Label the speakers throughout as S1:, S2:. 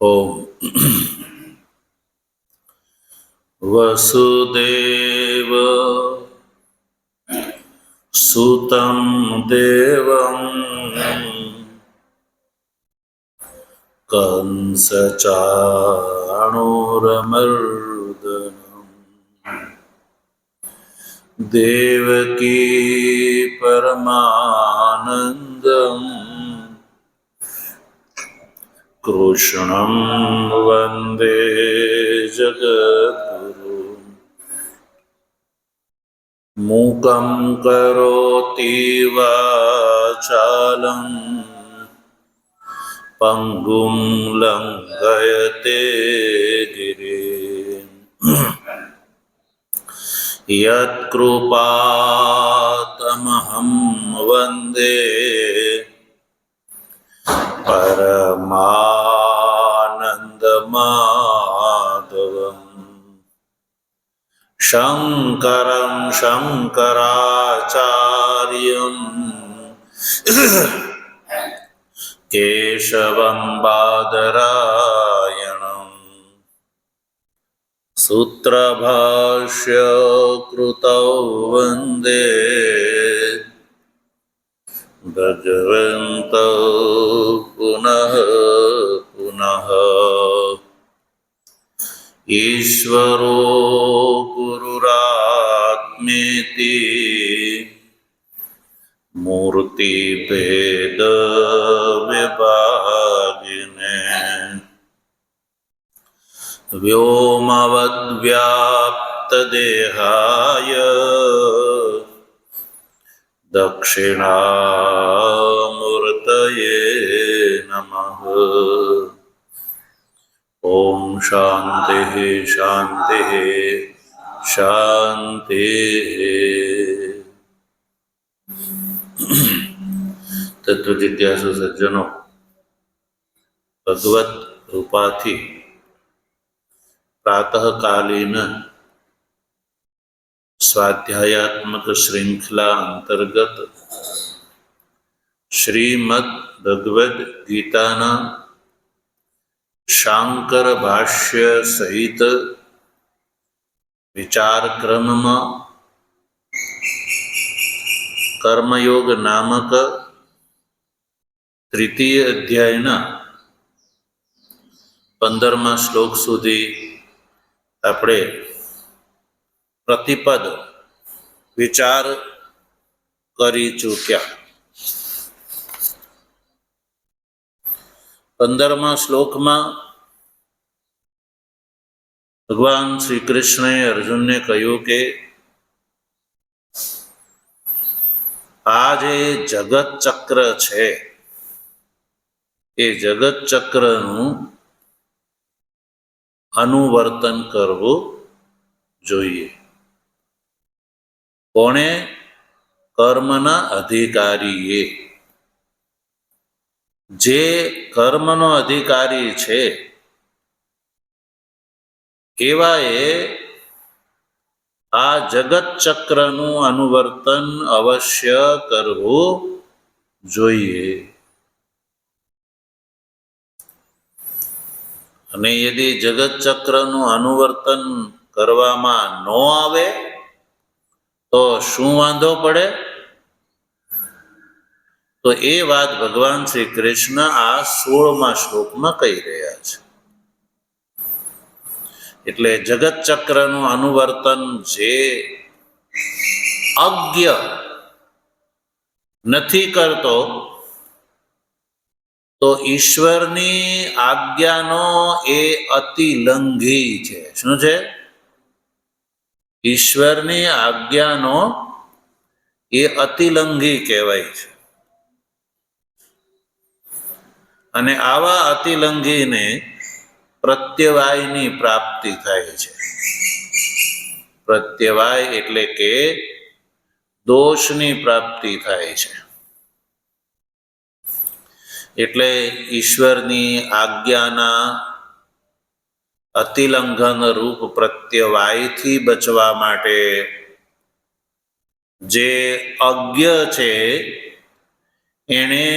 S1: ओम वसुदेव सुतं देवं कंसचाणूरमर्दनम् देवकी परमानन्दम् कृष्णं वन्दे जगद्गुरुम् मूकं करोति वाचालं पङ्गुं लङ्घयते गिरिं यत्कृपातमहं वन्दे परमानन्दमाधवम् शङ्करं शङ्कराचार्यं केशवं बादरायणं सूत्रभाष्य कृतौ वन्दे भगवन्तौ पुनः पुनः ईश्वरो गुरुरात्मेति मूर्तिभेदविभागिने व्योमवद्व्याप्तदेहाय दक्षिणामूर्तये नमः। ओम शांति शांति शांति। तत्व जिज्ञासु सज्जनों, भगवत रूपाथी प्रातःकालीन स्वाध्यायात्मक श्रृंखला अंतर्गत श्रीमद् भगवद गीताना शांकर भाष्य सहित विचार क्रम में कर्मयोग नामक तृतीय अध्यायना 15मा श्लोक सुधी આપણે प्रतिपद विचार કરી ચૂક્યા। 15मा श्लोक में भगवान श्री कृष्णे अर्जुन ने कह્યું કે आ जे जगत चक्र है ए जगत चक्रનું अनुवर्तन करवू જોઈએ। કોણે? કર્મના અધિકારીએ। જે કર્મનો અધિકારી છે એવાએ આ જગત ચક્રનું અનુવર્તન અવશ્ય કરવું જોઈએ। અને यदि जगत चक्रનું અનુવર્તન કરવામાં ન આવે તો શું વાંધો પડે? તો એ વાત ભગવાન શ્રી કૃષ્ણ આ 16મા શ્લોકમાં કહી રહ્યા છે। એટલે જગત ચક્રનું અનુવર્તન જે અજ્ઞ નથી કરતો તો ઈશ્વરની આજ્ઞાનો એ અતિલંઘી છે। શું છે? ઈશ્વરની આજ્ઞાનો એ અતિલંઘી કહેવાય છે। અને આવા અતિલંઘીને પ્રત્યવાયની પ્રાપ્તિ થાય છે। પ્રત્યવાય એટલે કે દોષની પ્રાપ્તિ થાય છે। એટલે ઈશ્વરની આજ્ઞાના અતિલંઘન રૂપ પ્રત્યવાયથી બચવા માટે જે અજ્ઞ છે એણે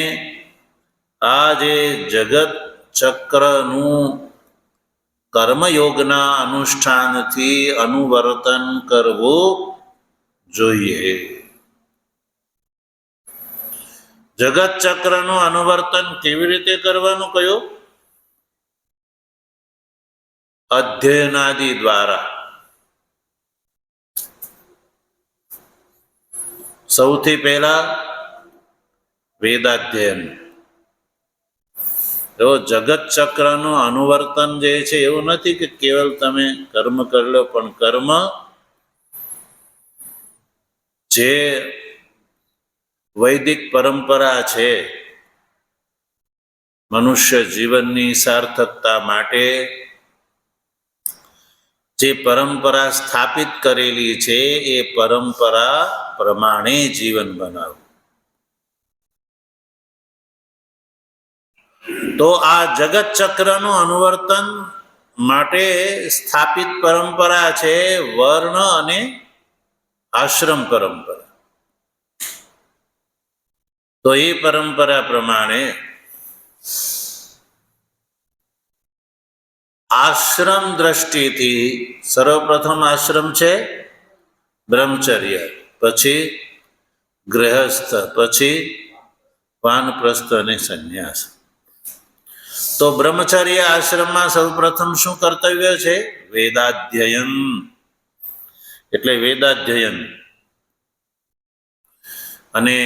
S1: આ જે જગત ચક્રનું કર્મયોગના અનુષ્ઠાનથી અનુવર્તન કરવું જોઈએ. જગત ચક્રનું અનુવર્તન કેવી રીતે કરવાનું કહ્યું? અધ્યયનાદિ દ્વારા. સૌથી પહેલા વેદાધ્યયન. જો જગત ચક્રનું અનુવર્તન જે છે એવું નથી કે કેવલ તમે કર્મ કરી લો, પણ કર્મ જે વૈદિક પરંપરા છે મનુષ્ય જીવનની સાર્થકતા માટે જે પરંપરા સ્થાપિત કરેલી છે એ પરંપરા પ્રમાણે જીવન બનાવવું. તો આ જગત ચક્રનું અનુવર્તન માટે સ્થાપિત પરંપરા છે વર્ણ અને આશ્રમ પરંપરા. તો એ પરંપરા પ્રમાણે આશ્રમ દ્રષ્ટિથી સર્વપ્રથમ આશ્રમ છે બ્રહ્મચર્ય, પછી ગૃહસ્થ, પછી વાનપ્રસ્થ અને સંન્યાસ. તો બ્રહ્મચર્ય આશ્રમમાં સૌપ્રથમ શું કર્તવ્ય છે? વેદાધ્યયન. એટલે વેદાધ્યયન. અને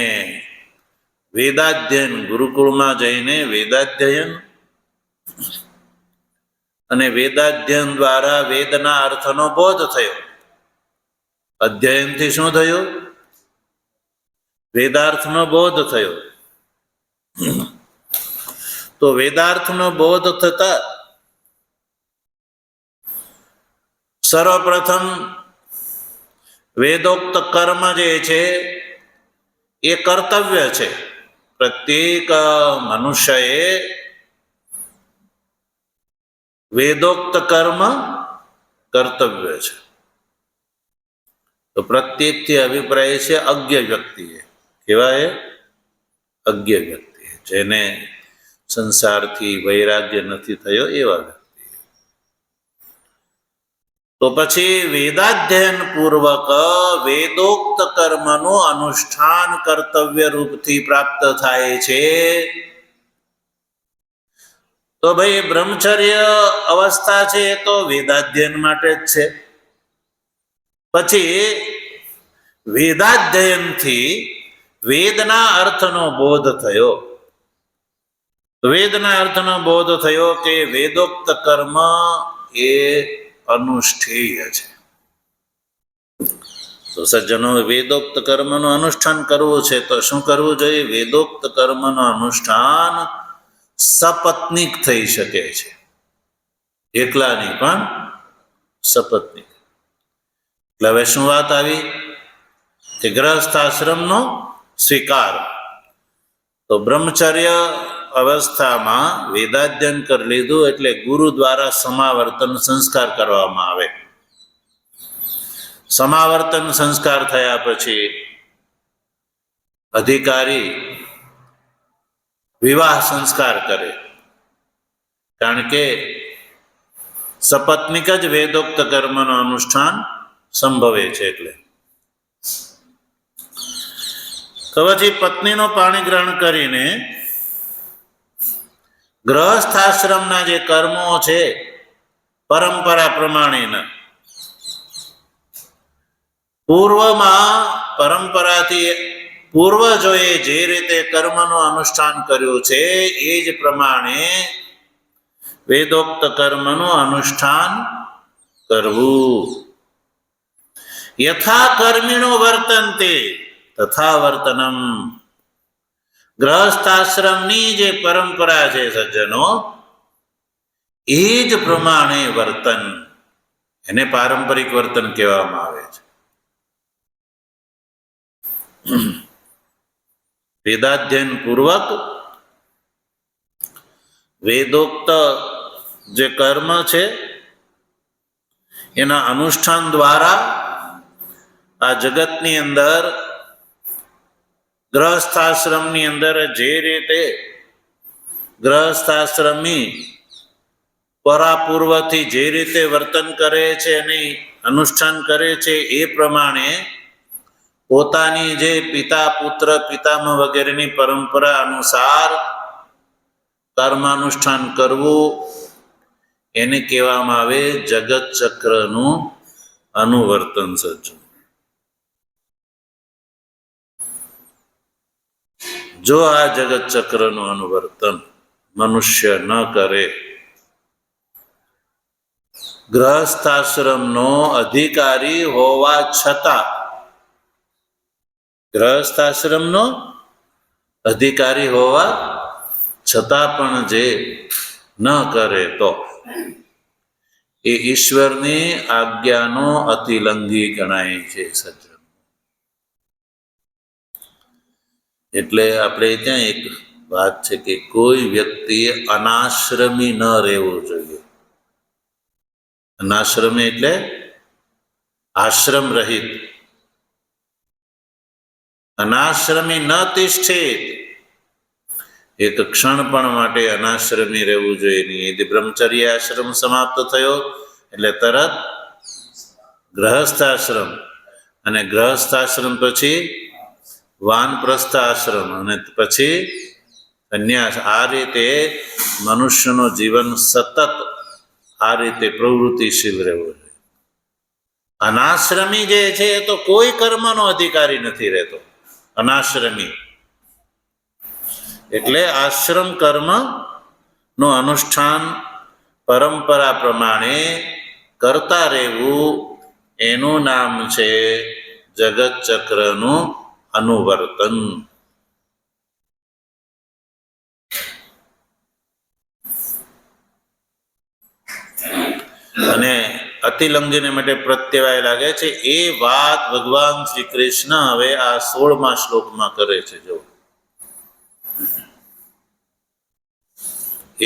S1: વેદાધ્યયન ગુરુકુળમાં જઈને વેદાધ્યયન, અને વેદાધ્યયન દ્વારા વેદના અર્થનો બોધ થયો. અધ્યયનથી શું થયું? વેદાર્થનો બોધ થયો. તો વેદાર્થનો બોધ થતા સર્વપ્રથમ વેદોક્ત કર્મ જે છે એ કર્તવ્ય છે. પ્રત્યેક મનુષ્યએ વેદોક્ત કર્મ કર્તવ્ય છે. તો પ્રત્યેકથી અભિપ્રાય છે અજ્ઞ વ્યક્તિએ. કેવાય? અજ્ઞ વ્યક્તિ, જેને સંસારથી વૈરાગ્ય નથી થયો એવા વ્યક્તિ. તો પછી વેદાધ્યયન પૂર્વક વેદોક્ત કર્મનું અનુષ્ઠાન કર્તવ્ય રૂપથી પ્રાપ્ત થાય છે. તો ભાઈ બ્રહ્મચર્ય અવસ્થા છે એ તો વેદાધ્યયન માટે જ છે. પછી વેદાધ્યયનથી વેદના અર્થનો બોધ થયો. વેદના અર્થનો બોધ થયો કે વેદોક્ત કર્મ એ અનુષ્ઠેય છે. તો સજ્જનો, વેદોક્ત કર્મનું અનુષ્ઠાન કરવું છે તો શું કરવું જોઈએ? વેદોક્ત કર્મનું અનુષ્ઠાન સપત્નીક થઈ શકે છે, એકલા નહીં પણ સપત્નીક. એટલે હવે શું વાત આવી કે ગ્રહસ્થાશ્રમનો સ્વીકાર. તો બ્રહ્મચર્ય અવસ્થામાં વેદાધ્યયન કરી લીધું એટલે ગુરુ દ્વારા સમાવર્તન સંસ્કાર કરવામાં આવે. સમાવર્તન સંસ્કાર થયા પછી અધિકારી વિવાહ સંસ્કાર કરે, કારણ કે સપત્નિક જ વેદોક્ત કર્મનું અનુષ્ઠાન સંભવે છે. એટલે તો પછી પત્નીનો પાણી ગ્રહણ કરીને ગ્રહસ્થાશ્રમના જે કર્મો છે પરંપરા પ્રમાણેના, પૂર્વમાં પરંપરાથી પૂર્વજોએ જે રીતે કર્મનું અનુષ્ઠાન કર્યું છે એ જ પ્રમાણે વેદોક્ત કર્મનું અનુષ્ઠાન કરવું. યથા કર્મિણો વર્તન્તે તથા વર્તનમ. ગ્રહસ્થાશ્રમની જે પરંપરા છે સજ્જનો, એ જ પ્રમાણે વર્તન, એને પારંપરિક વર્તન કહેવામાં આવે છે. વેદાધ્યયન પૂર્વક વેદોક્ત જે કર્મ છે એના અનુષ્ઠાન દ્વારા આ જગતની અંદર ગ્રહસ્થાશ્રમની અંદર જે રીતે ગ્રહસ્થાશ્રમી પરાપૂર્વથી જે રીતે વર્તન કરે છે અને અનુષ્ઠાન કરે છે એ પ્રમાણે પોતાની જે પિતા પુત્ર પિતામહ વગેરેની પરંપરા અનુસાર કર્માનુષ્ઠાન કરવું એને કહેવામાં આવે જગત ચક્રનું અનુવર્તન સજ્જન. જો આ જગત ચક્રનું અનુવર્તન મનુષ્ય ન કરે, ગ્રહસ્થાશ્રમનો અધિકારી હોવા છતાં, ગ્રહસ્થાશ્રમનો અધિકારી હોવા છતાં પણ જે ન કરે તો એ ઈશ્વરની આજ્ઞાનો અતિલંઘી ગણાય છે સજ્જન. એટલે આપણે ત્યાં એક વાત છે કે કોઈ વ્યક્તિએ અનાશ્રમી ન રહેવું જોઈએ. અનાશ્રમી એટલે આશ્રમ રહિત. અનાશ્રમી ન તિષ્ઠેત, એક ક્ષણ પણ માટે અનાશ્રમી રહેવું જોઈએ નહીં. એ બ્રહ્મચર્ય આશ્રમ સમાપ્ત થયો એટલે તરત ગ્રહસ્થાશ્રમ, અને ગ્રહસ્થાશ્રમ પછી વાનપ્રસ્થ આશ્રમ, અને પછી સંન્યાસ. આ રીતે મનુષ્યનું જીવન સતત આ રીતે પ્રવૃત્તિશીલ રહેવું જોઈએ. અનાશ્રમી જે છે એ તો કોઈ કર્મનો અધિકારી નથી રહેતો. અનાશ્રમી એટલે આશ્રમ કર્મ નું અનુષ્ઠાન પરંપરા પ્રમાણે કરતા રહેવું, એનું નામ છે જગત ચક્રનું અનુવર્તન. અને અતિલંઘીને માટે પ્રત્યવાય લાગે છે એ વાત ભગવાન શ્રી કૃષ્ણ હવે આ 16મા શ્લોકમાં કરે છે. જો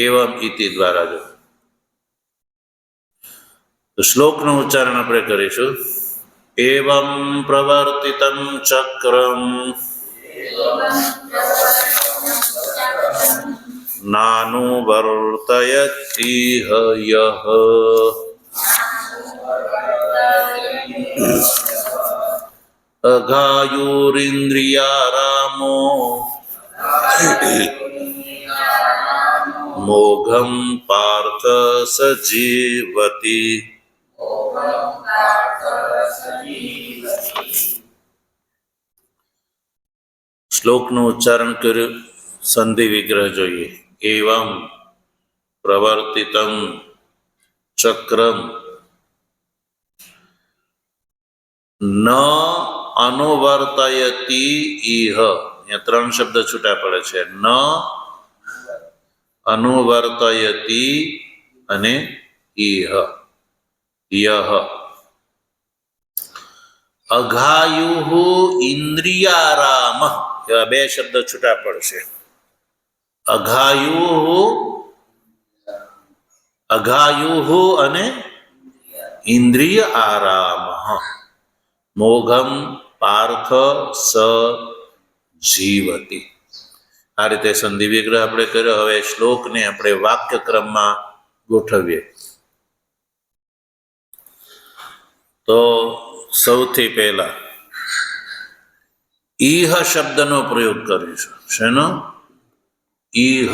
S1: એવમ ઇતિ દ્વારા જો તો શ્લોકનું ઉચ્ચારણ આપણે કરીશું. એવમ પ્રવર્તિતં ચક્રમ નાનુવર્તયતિહ યઃ અઘાયુરિન્દ્રિયારામો મોઘમ પાર્થ સજીવતિ. શ્લોકનું ઉચ્ચારણ કર્યું, સંધિ વિગ્રહ જોઈએ. એવમ પ્રવર્તિતં ચક્રમ ન અનુવર્તયતિ ઇહ. અહીંયા 3 શબ્દ છૂટા પડે છે. ન અનુવર્તયતિ અને ઇહ. યહ અઘાયુઃ ઇન્દ્રિયારામ, એવા 2 શબ્દ છૂટા પડશે. અઘાયુઃ અને ઇન્દ્રિય આરામ. મોઘમ પાર્થ સ જીવતી. આ રીતે સંધિ વિગ્રહ આપણે કર્યો. હવે શ્લોકને આપણે વાક્યક્રમમાં ગોઠવીએ. તો સૌથી પહેલા ઈહ શબ્દનો પ્રયોગ કરીશું. શેનો? ઈહ.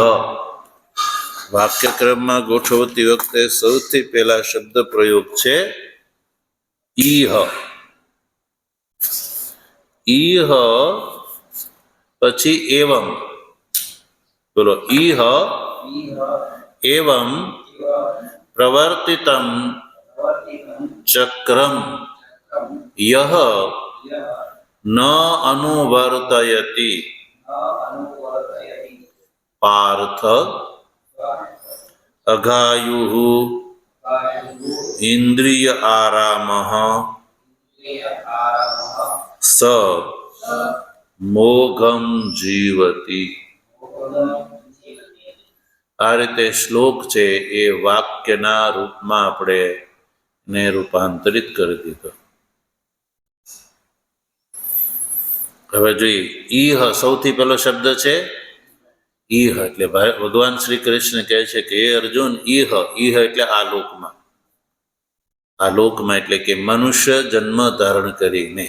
S1: વાક્યક્રમમાં ગોઠવતી વખતે સૌથી પહેલા શબ્દ પ્રયોગ છે ઈહ. ઈહ પછી એવમ. બોલો. ઈહ એવમ પ્રવર્તિતં ચક્રમ યહ ન અનુવર્તયતિ પાર્થ અઘાયુઃ ઇન્દ્રિય આરામઃ સ મોઘમ જીવતિ. આ રીતે શ્લોક છે એ વાક્યના રૂપમાં આપણે ને રૂપાંતરિત કરી દીધો. હવે જોઈએ. ઈહ સૌથી પહેલો શબ્દ છે ઈહ એટલે ભગવાન શ્રી કૃષ્ણ કહે છે કે હે અર્જુન, ઈહ ઈહ એટલે આ લોકમાં એટલે કે મનુષ્ય જન્મ ધારણ કરીને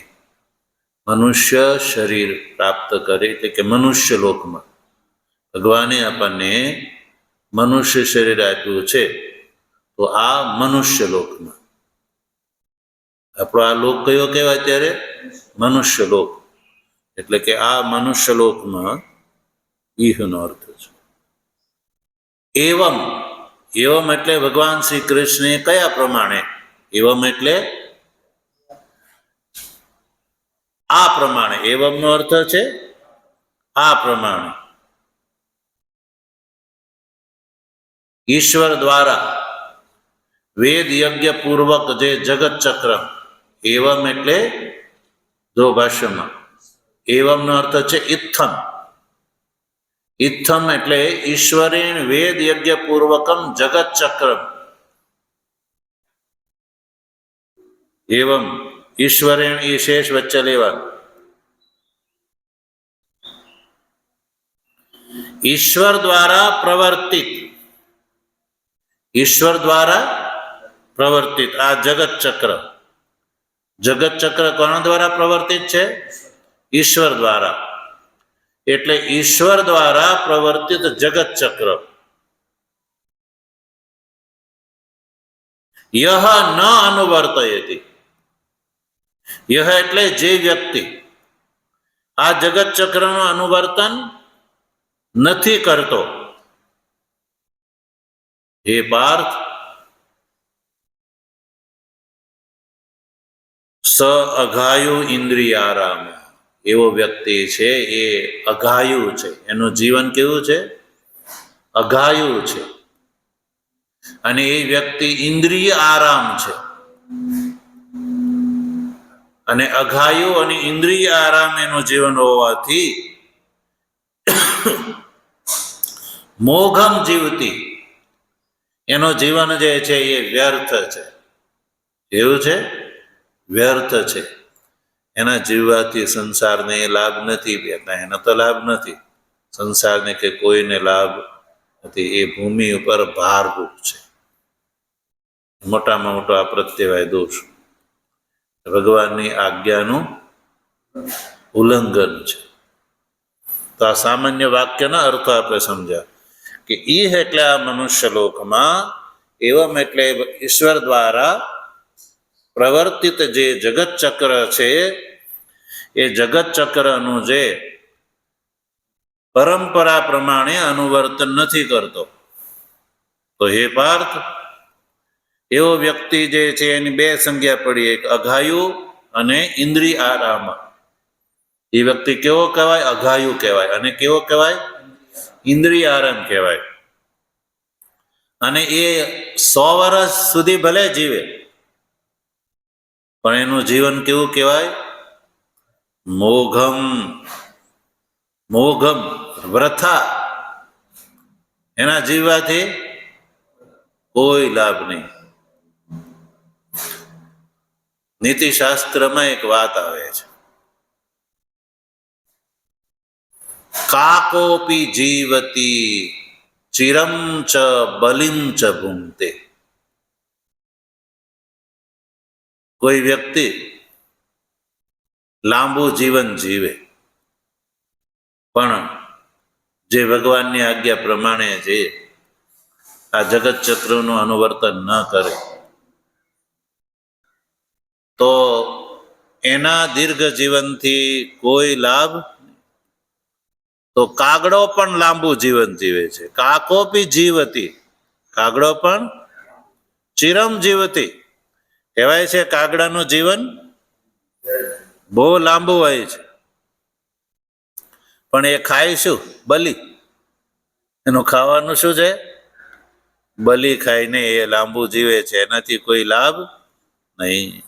S1: મનુષ્ય શરીર પ્રાપ્ત કરે એટલે કે મનુષ્ય લોકમાં ભગવાને આપણને મનુષ્ય શરીર આપ્યું છે. તો આ મનુષ્ય લોકમાં આપણો આ લોક કયો કહેવાય ત્યારે? મનુષ્ય લોક. એટલે કે આ મનુષ્ય લોકમાં ઈહનો અર્થ છે. એવમ એવમ એટલે ભગવાન શ્રી કૃષ્ણે કયા પ્રમાણે? એવમ એટલે આ પ્રમાણે. એવમનો અર્થ છે આ પ્રમાણે. ઈશ્વર દ્વારા વેદ યજ્ઞ પૂર્વક જે જગત ચક્ર, એવમ એટલે જો ભાષ્યમાં એવમનો અર્થ છે ઇત્થમ. ઇત્થમ એટલે ઈશ્વરેણ વેદ યજ્ઞ પૂર્વકમ જગત ચક્રમ. એવમ ઈશ્વરેણ એ શેષ વચ્ચે લેવાનું. ઈશ્વર દ્વારા પ્રવર્તિત, ઈશ્વર દ્વારા પ્રવર્તિત આ જગત ચક્ર. જગત ચક્ર કોના દ્વારા પ્રવર્તિત છે? ઈશ્વર દ્વારા. એટલે ઈશ્વર દ્વારા પ્રવર્તિત જગત ચક્ર યહ ન અનુવર્તયતિ. યહ એટલે જે વ્યક્તિ આ જગત ચક્રનું અનુવર્તન નથી કરતો. હે પાર્થ, સ અઘાયુ ઇન્દ્રિયારામ. એવો વ્યક્તિ છે એ અઘાયુ છે. એનું જીવન કેવું છે? અઘાયુ છે. અને એ વ્યક્તિ ઇન્દ્રિય આરામ છે. અને અઘાયુ અને ઇન્દ્રિય આરામ એનું જીવન હોવાથી મોઘમ જીવતી, એનો જીવન જે છે એ વ્યર્થ છે. એવું છે? વ્યર્થ છે. એના જીવવાથી સંસારને લાભ નથી. એનો તો લાભ નથી સંસારને, કે કોઈને લાભ નથી. એ ભૂમિ ઉપર ભારરૂપ છે. મોટામાં મોટો આ પ્રત્યવાય દોષ, ભગવાનની આજ્ઞાનું ઉલ્લંઘન છે. તો આ સામાન્ય વાક્યના અર્થ આપણે સમજ્યા કે ઈહ એટલે આ મનુષ્ય લોકમાં, એવમ એટલે ઈશ્વર દ્વારા પ્રવર્તિત જે જગત ચક્ર છે એ જગત ચક્રનું જે પરંપરા પ્રમાણે અનુવર્તન નથી કરતો. તો હે પાર્થ, એવો વ્યક્તિ જે છે એની બે સંજ્ઞા પડી, એક અઘાયુ અને ઇન્દ્રિય આરામ. એ વ્યક્તિ કેવો કહેવાય? અઘાયુ કહેવાય. અને કેવો કહેવાય? ઇન્દ્રિય આરામ કહેવાય. અને એ 100 વર્ષ સુધી ભલે જીવે, પણ એનું જીવન કેવું કહેવાય? મોઘમ. મોઘમ વૃથા. એના જીવવાથી કોઈ લાભ નહીં. નીતિશાસ્ત્રમાં એક વાત આવે છે, કાકોપી જીવતી ચિરમ ચ બલિમ ચ ભુંક્તે. કોઈ વ્યક્તિ લાંબુ જીવન જીવે પણ જે ભગવાનની આજ્ઞા પ્રમાણે જે આ જગત ચક્રનું અનુવર્તન ન કરે, તો એના દીર્ઘ જીવનથી કોઈ લાભ. તો કાગડો પણ લાંબુ જીવન જીવે છે. કાકોપી જીવતી, કાગડો પણ ચિરમ જીવતી. કહેવાય છે કાગડાનું જીવન બહુ લાંબુ હોય છે, પણ એ ખાય શું? બલી. એનું ખાવાનું શું છે? બલી ખાઈને એ લાંબુ જીવે છે. એનાથી કોઈ લાભ નહીં.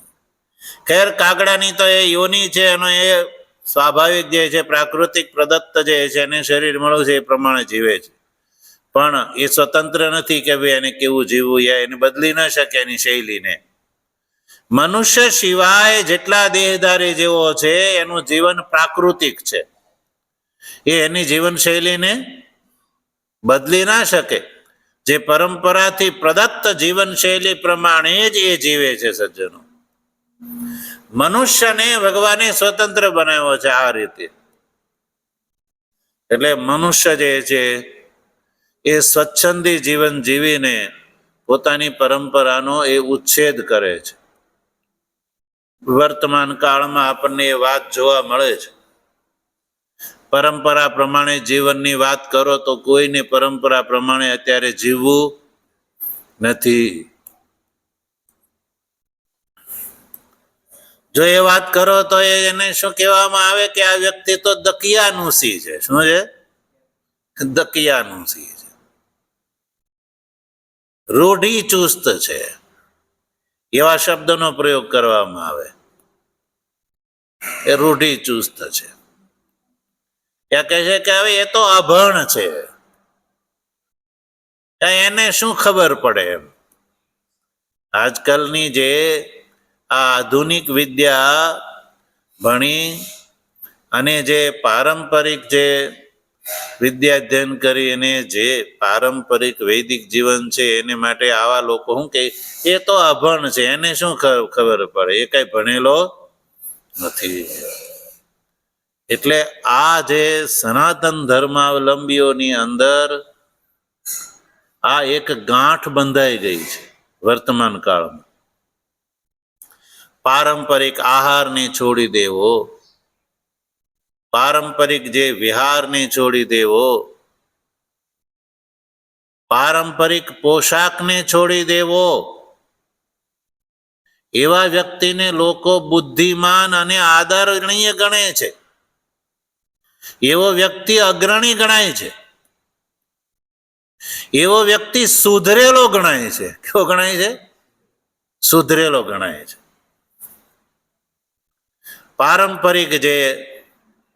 S1: ખેર, કાગડાની તો એ યોની છે, એનો એ સ્વાભાવિક જે છે પ્રાકૃતિક પ્રદત્ત જે છે એને શરીર મળ્યું છે એ પ્રમાણે જીવે છે. પણ એ સ્વતંત્ર નથી કે ભાઈ એને કેવું જીવવું, યા એને બદલી ન શકે એની શૈલીને. મનુષ્ય સિવાય જેટલા દેહધારી જેવો છે એનું જીવન પ્રાકૃતિક છે. એ એની જીવનશૈલીને બદલી ના શકે. જે પરંપરાથી પ્રદત્ત જીવનશૈલી પ્રમાણે જ એ જીવે છે સજ્જનો. મનુષ્યને ભગવાને સ્વતંત્ર બનાવ્યો છે આ રીતે. એટલે મનુષ્ય જે છે એ સ્વચ્છંદી જીવન જીવીને પોતાની પરંપરાનો એ ઉચ્છેદ કરે છે. વર્તમાન કાળમાં આપણને એ વાત જોવા મળે છે. પરંપરા પ્રમાણે જીવનની વાત કરો તો કોઈને પરંપરા પ્રમાણે અત્યારે જીવવું નથી. જો એ વાત કરો તો એને શું કહેવામાં આવે કે આ વ્યક્તિ તો દકિયાનુસી છે. શું છે? દકિયાનુસી છે, રૂઢિ ચુસ્ત છે, એવા શબ્દનો પ્રયોગ કરવામાં આવે. એ રૂઢિ ચુસ્ત છે. એ કહે છે કે હવે એ તો અભણ છે, એને શું ખબર પડે એમ. આજકાલની જે આ આધુનિક વિદ્યા ભણી અને જે પારંપરિક જે વિદ્યા અધ્યયન કરી અને જે પારંપરિક વૈદિક જીવન છે એને માટે આવા લોકો શું કે એ તો અભણ છે, એને શું ખબર પડે, એ કઈ ભણેલો નથી. એટલે આ જે સનાતન ધર્માવલંબીઓની અંદર આ એક ગાંઠ બંધાઈ ગઈ છે વર્તમાન કાળમાં. પારંપરિક આહારને છોડી દેવો, પારંપરિક જે વિહારને છોડી દેવો, પારંપરિક પોશાકને છોડી દેવો, એવા વ્યક્તિને લોકો બુદ્ધિમાન અને આદરણીય ગણે છે. એવો વ્યક્તિ અગ્રણી ગણાય છે. એવો વ્યક્તિ સુધરેલો ગણાય છે. કેવો ગણાય છે? સુધરેલો ગણાય છે. પારંપરિક જે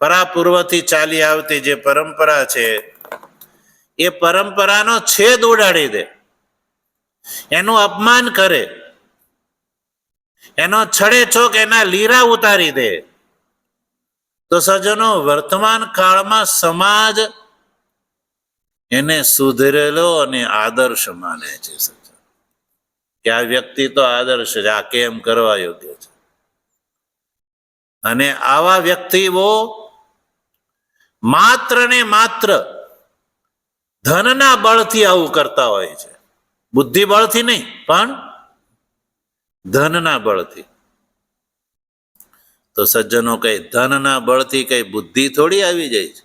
S1: પરાપૂર્વથી ચાલી આવતી જે પરંપરા છે એ પરંપરાનો છેદ ઉડાડી દે, એનું અપમાન કરે, એનો છડેછોક એના લીરા ઉતારી દે, તો સજ્જનો વર્તમાન કાળમાં સમાજ એને સુધરેલો અને આદર્શ માને છે. કે આ વ્યક્તિ તો આદર્શ છે, આ કેમ કરવા યોગ્ય છે. અને આવા વ્યક્તિઓ માત્ર ને માત્ર ધનના બળથી આવું કરતા હોય છે. બુદ્ધિ બળથી નહીં, પણ ધનના બળથી. તો સજ્જનો કઈ ધનના બળથી કઈ બુદ્ધિ થોડી આવી જાય છે.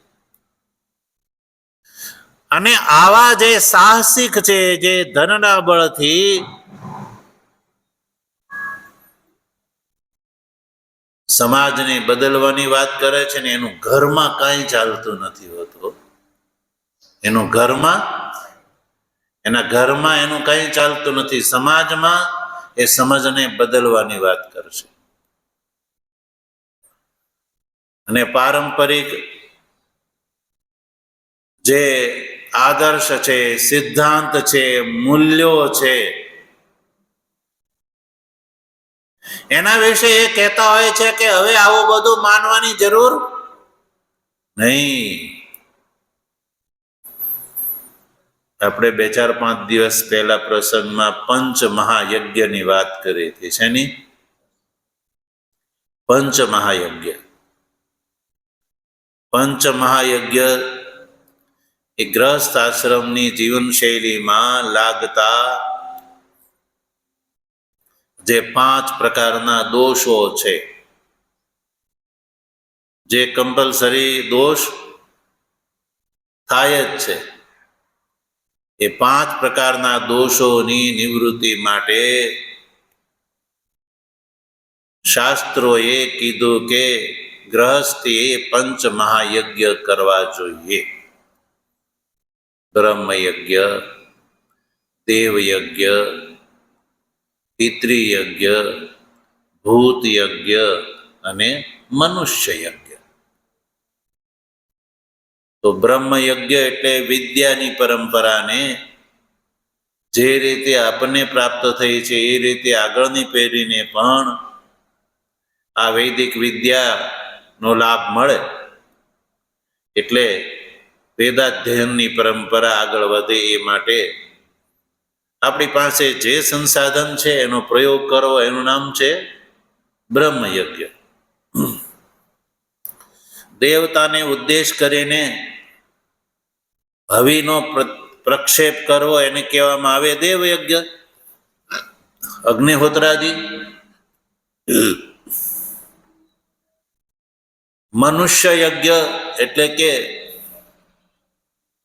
S1: અને આવા જે સાહસિક છે, જે ધનના બળથી સમાજને બદલવાની વાત કરે છે ને એનું ઘરમાં કઈ ચાલતું નથી હોતું. એનું ઘરમાં, એના ઘરમાં એનું કઈ ચાલતું નથી. સમાજમાં એ સમાજને બદલવાની વાત કરશે. અને પારંપરિક જે આદર્શ છે, સિદ્ધાંત છે, મૂલ્યો છે, એના વિશે એ કહેતા હોય છે કે હવે આવું બધું માનવાની જરૂર નહીં. આપણે 2-4-5 દિવસ પહેલા પ્રસંગમાં પંચ મહાયજ્ઞની વાત કરી હતી. શેની? પંચ મહાયજ્ઞ. પંચ મહાયજ્ઞ એ ગ્રહસ્થ આશ્રમની જીવનશૈલીમાં લાગતા જે 5 પ્રકારના દોષો છે, જે કમ્પલસરી દોષ થાય જ છે, એ 5 પ્રકારના દોષોની નિવૃત્તિ માટે શાસ્ત્રોએ કીધું કે ગ્રહસ્થીએ પંચ મહાયજ્ઞ કરવા જોઈએ. બ્રહ્મયજ્ઞ, દેવયજ્ઞ, પિતૃયજ્ઞ, ભૂતયજ્ઞ અને મનુષ્યયજ્ઞ. તો બ્રહ્મયજ્ઞ એટલે વિદ્યાની પરંપરાને જે રીતે આપણને પ્રાપ્ત થઈ છે એ રીતે આગળની પેઢીને પણ આ વૈદિક વિદ્યાનો લાભ મળે એટલે વેદાધ્યયનની પરંપરા આગળ વધે એ માટે આપણી પાસે જે સંસાધન છે એનો પ્રયોગ કરવો, એનું નામ છે બ્રહ્મયજ્ઞ. દેવતાને ઉદ્દેશ કરીને હવિનો પ્રક્ષેપ કરવો એને કહેવામાં આવે દેવયજ્ઞ, અગ્નિહોત્રાદિ. મનુષ્ય યજ્ઞ એટલે કે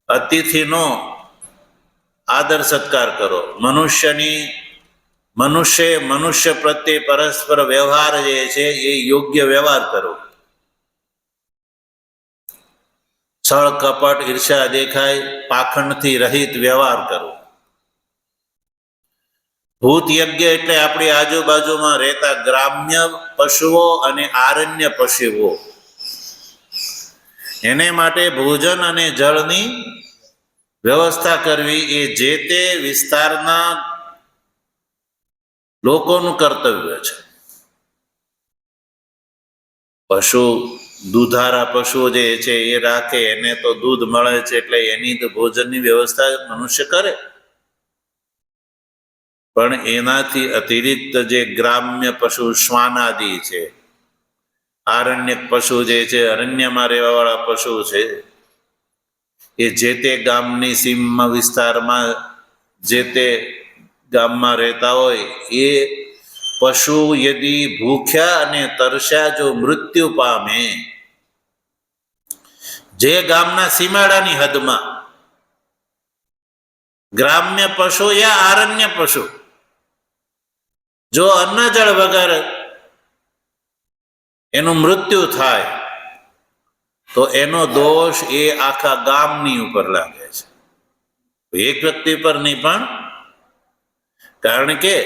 S1: અતિથિનો આદર સત્કાર કરો. મનુષ્ય પ્રત્યે પરસ્પર વ્યવહાર જે છે એ યોગ્ય વ્યવહાર કરો. છળ કપટ ઈર્ષ્યા દેખાય પાખંડથી રહિત વ્યવહાર કરો. ભૂત યજ્ઞ એટલે આપણી આજુબાજુમાં રહેતા ગ્રામ્ય પશુઓ અને આરણ્ય પશુઓ, એને માટે ભોજન અને જળની વ્યવસ્થા કરવી એ જે તે વિસ્તારના લોકોનું કર્તવ્ય છે. પશુ દૂધારા પશુઓ જે છે એ રાખે, એને તો દૂધ મળે છે એટલે એની તો ભોજનની વ્યવસ્થા મનુષ્ય કરે. પણ એનાથી અતિરિક્ત જે ગ્રામ્ય પશુ શ્વાનાદિ છે, આરણ્યક પશુ જે છે, અરણ્યમાં રહેવાવાળા પશુ છે, એ જે તે ગામની સીમમાં વિસ્તારમાં જે તે ગામમાં રહેતા હોય એ પશુ યદિ ભૂખ્યા અને તરસ્યા જો મૃત્યુ પામે, જે ગામના સીમાડાની હદમાં ગ્રામ્ય પશુ યા આરણ્ય પશુ જો અન્ન જળ વગર એનું મૃત્યુ થાય તો એનો દોષ એ આખા ગામની ઉપર લાગે છે, એક વ્યક્તિ પર નહીં. પણ કારણ કે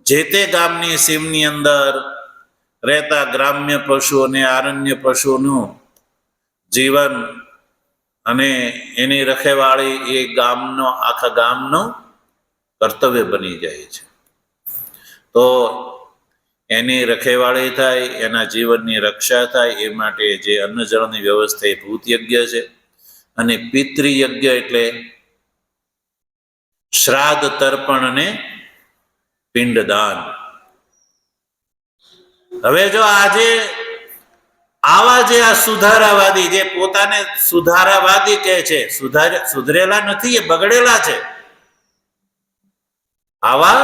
S1: જે તે ગામની સીમની અંદર રહેતા ગ્રામ્ય પશુ અને આરણ્ય પશુનું જીવન અને એની રખેવાળી એ આખા ગામનો કર્તવ્ય બની જાય છે. તો એની રખેવાળી થાય, એના જીવનની રક્ષા થાય એ માટે જે અન્ન જળની વ્યવસ્થા એ ભૂત યજ્ઞ છે. અને પિતૃયજ્ઞ એટલે શ્રાદ્ધ, તર્પણ અને પિંડદાન. હવે જો આજે આવા જે આ સુધારાવાદી જે પોતાને સુધારાવાદી કહે છે, સુધરેલા નથી, એ બગડેલા છે. આવા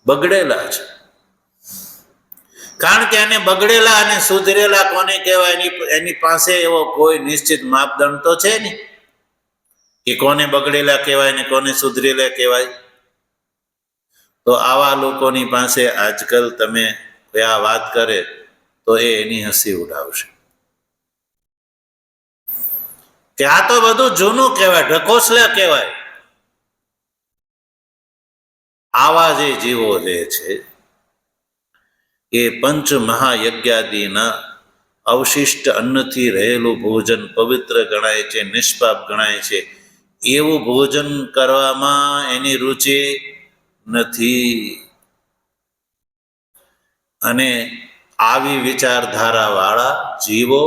S1: બગડેલા છે. કારણ કે એને બગડેલા અને સુધરેલા કોને કહેવાય, એની પાસે એવો કોઈ નિશ્ચિત માપદંડ તો છે નહીં કે કોને બગડેલા કહેવાય ને કોને સુધરેલા કહેવાય. તો આવા લોકોની પાસે આજકાલ તમે આ વાત કરે તો એની હસી ઉડાવશે કે આ તો બધું જૂનું કહેવાય, ઢકોસલા કહેવાય. આવા જે જીવો જે છે એ પંચ મહાયજ્ઞાદિના અવશિષ્ટ અન્નથી રહેલું ભોજન પવિત્ર ગણાય છે, નિષ્પાપ ગણાય છે. એવું ભોજન કરવામાં એની રુચિ નથી. અને આવી વિચારધારા વાળા જીવો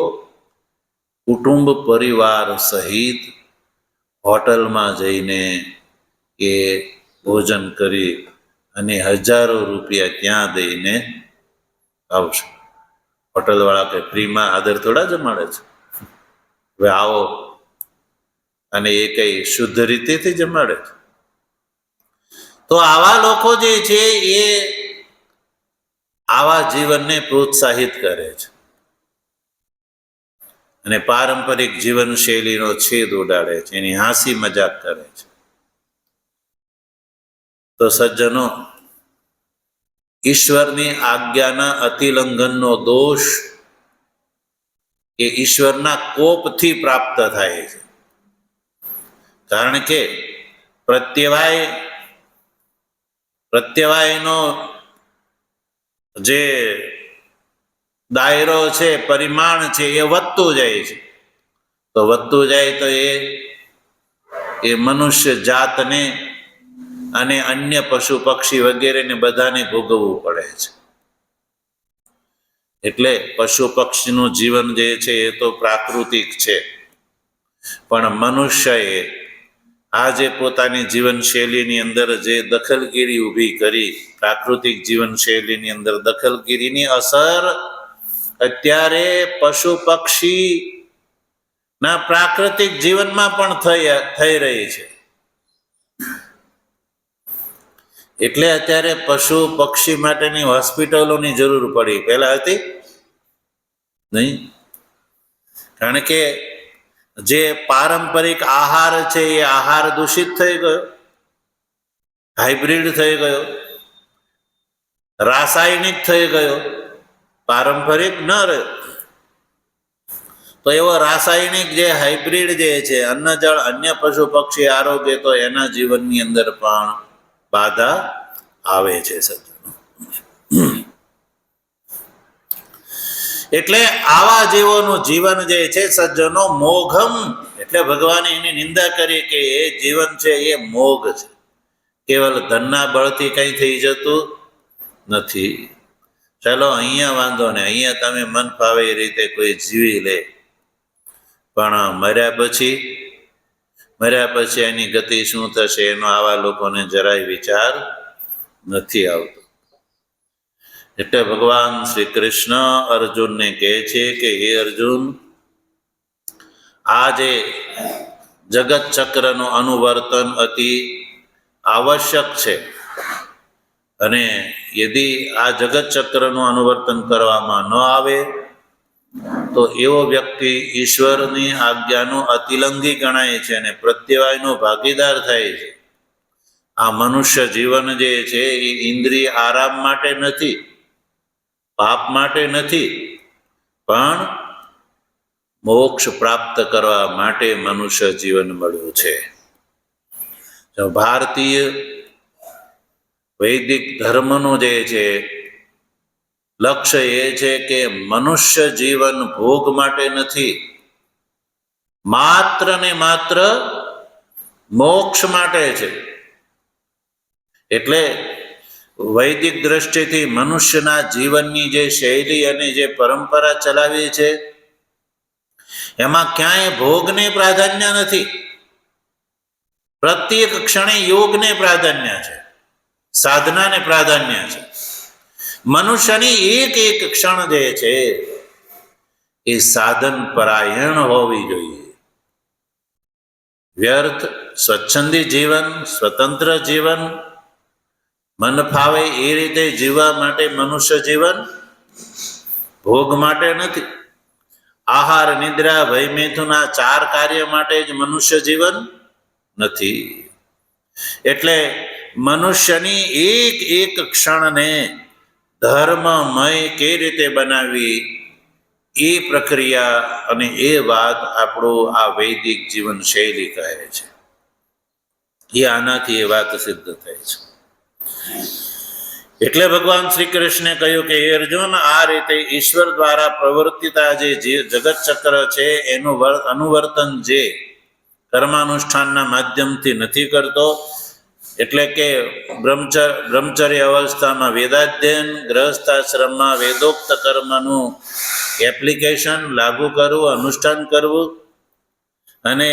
S1: કુટુંબ પરિવાર સહિત હોટલમાં જઈને એ ભોજન કરી અને હજારો રૂપિયા ત્યાં દઈને આવશે. હોટલ વાળા કે ફ્રીમાં આદર થોડા જમાડે છે, હવે આવો, અને એ કઈ શુદ્ધ રીતેથી જમાડે છે. તો આવા લોકો જે છે એ આવા જીવનને પ્રોત્સાહિત કરે છે અને પારંપરિક જીવનશૈલીનો છેદ ઉડાડે છે, એની હાંસી મજાક કરે છે. તો સજ્જનો, ઈશ્વરની આજ્ઞાના અતિલંઘનનો દોષ એ ઈશ્વરના કોપથી પ્રાપ્ત થાય છે. કારણ કે પ્રત્યવાયનો જે દાયરો છે, પરિમાણ છે, એ વધતું જાય છે. તો વધતું જાય તો એ મનુષ્ય જાતને અને અન્ય પશુ પક્ષી વગેરેને બધાને ભોગવવું પડે છે. એટલે પશુ પક્ષીનું જીવન જે છે એ તો પ્રાકૃતિક છે, પણ મનુષ્યએ આજે પોતાની જીવનશૈલીની અંદર જે દખલગીરી ઊભી કરી, પ્રાકૃતિક જીવનશૈલીની અંદર દખલગીરીની અસર અત્યારે પશુ પક્ષી ના પ્રાકૃતિક જીવનમાં પણ થઈ રહી છે. એટલે અત્યારે પશુ પક્ષી માટેની હોસ્પિટલોની જરૂર પડી, પહેલા હતી નહીં. કારણ કે જે પારંપરિક આહાર છે એ આહાર દૂષિત થઈ ગયો, હાઇબ્રિડ થઈ ગયો, રાસાયણિક થઈ ગયો, પારંપરિક ન રહ્યો. તો એવો રાસાયણિક જે હાઇબ્રિડ જે છે, અન્નજળ અન્ય પશુ પક્ષી આરોગ્ય, તો એના જીવનની અંદર પણ બાધા આવે છે સજ્જનો. એટલે આવા જીવોનું જીવન જે છે સજ્જનો મોઘમ, એટલે ભગવાને એની નિંદા કરી કે એ જીવન છે એ મોઘ છે, કેવલ ધનના બળથી કઈ થઈ જતું નથી. ચાલો અહીંયા વાંધો ને, અહીંયા તમે મન ફાવે એ રીતે કોઈ જીવી લે, પણ મર્યા પછી એની ગતિ શું થશે એનો આવા લોકોને જરાય વિચાર નથી આવતો. એટલે ભગવાન શ્રી કૃષ્ણ અર્જુનને કહે છે કે હે અર્જુન, આ જે જગત ચક્રનું અનુવર્તન અતિ આવશ્યક છે, અને યદી આ જગત ચક્રનું અનુવર્તન કરવામાં ન આવે તો એવો વ્યક્તિ ઈશ્વરની આજ્ઞાનો અતિલંઘી ગણાય છે અને પ્રત્યવાયનો ભાગીદાર થાય છે. આ મનુષ્ય જીવન જે છે એ ઇન્દ્રિય આરામ માટે નથી, પાપ માટે નથી, પણ મોક્ષ પ્રાપ્ત કરવા માટે મનુષ્ય જીવન મળ્યું છે. ભારતીય વૈદિક ધર્મનું જે છે લક્ષ્ય એ છે કે મનુષ્ય જીવન ભોગ માટે નથી, માત્ર ને માત્ર મોક્ષ માટે છે. એટલે વૈદિક દ્રષ્ટિથી મનુષ્યના જીવનની જે શૈલી અને જે પરંપરા ચલાવી છે એમાં ક્યાંય ભોગને પ્રાધાન્ય નથી, પ્રત્યેક ક્ષણે યોગને પ્રાધાન્ય છે, સાધનાને પ્રાધાન્ય છે. મનુષ્યની એક એક ક્ષણ જે છે એ સાધન પરાયણ હોવી જોઈએ. વ્યર્થ સ્વચ્છંદી જીવન, સ્વતંત્ર જીવન, મન ફાવે એ રીતે જીવવા માટે મનુષ્ય જીવન ભોગ માટે નથી. આહાર, નિદ્રા, ભય, મૈથુન આ 4 કાર્ય માટે જ મનુષ્ય જીવન નથી. એટલે મનુષ્યની એક એક ક્ષણને ધર્મમય કઈ રીતે બનાવવી એ પ્રક્રિયા અને એ વાત આપણું આ વૈદિક જીવન શૈલી કહે છે. એ આનાથી એ વાત સિદ્ધ થાય છે. એટલે ભગવાન શ્રી કૃષ્ણે કહ્યું કે હે અર્જુન, આ રીતે ઈશ્વર દ્વારા પ્રવર્તિતા જે જગત ચક્ર છે એનું અનુવર્તન જે કર્માનુષ્ઠાનના માધ્યમથી નથી કરતો, એટલે કે બ્રહ્મચર્ય અવસ્થામાં વેદાધ્યયન, ગ્રહસ્થાશ્રમમાં વેદોક્ત કર્મનું એપ્લિકેશન લાગુ કરવું, અનુષ્ઠાન કરવું, અને